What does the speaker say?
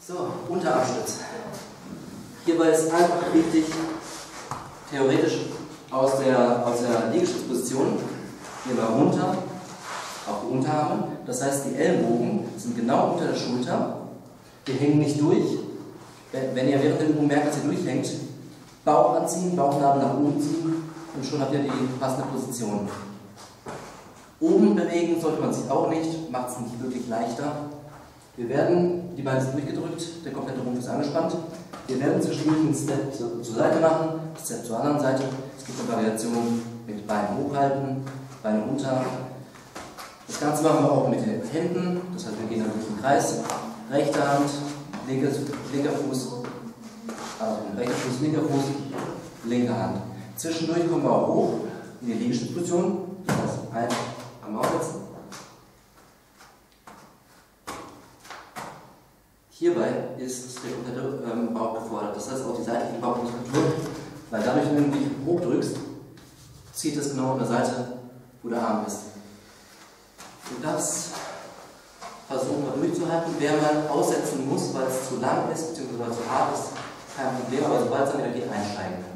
So, Unterarmstütz. Hierbei ist einfach wichtig, theoretisch aus der Liegestützposition, hierbei runter, auf die Unterarme. Das heißt, die Ellenbogen sind genau unter der Schulter. Wir hängen nicht durch. Wenn ihr während der Übung merkt, dass ihr durchhängt, Bauch anziehen, Bauchnabel nach oben ziehen und schon habt ihr die passende Position. Oben bewegen sollte man sich auch nicht, macht es nicht wirklich leichter. Wir werden, die Beine sind durchgedrückt, der komplette Rumpf ist angespannt. Wir werden zwischendurch einen Step zur Seite machen, Step zur anderen Seite. Es gibt eine Variation mit Beinen hochhalten, Beine runter. Das Ganze machen wir auch mit den Händen, das heißt, wir gehen dann durch den Kreis. Rechte Hand, linker Fuß, also rechter Fuß, linker Fuß, linke Hand. Zwischendurch kommen wir auch hoch in die Liegestützposition. Das heißt, einfach am Aufsetzen. Hierbei ist der komplette Bauch gefordert, das heißt auch die seitliche Bauchmuskulatur, weil dadurch, wenn du dich hochdrückst, zieht es genau an der Seite, wo der Arm ist. Du darfst versuchen, mal durchzuhalten. Wer mal aussetzen muss, weil es zu lang ist bzw. zu hart ist, kein Problem, aber sobald es dann wieder geht, einsteigen.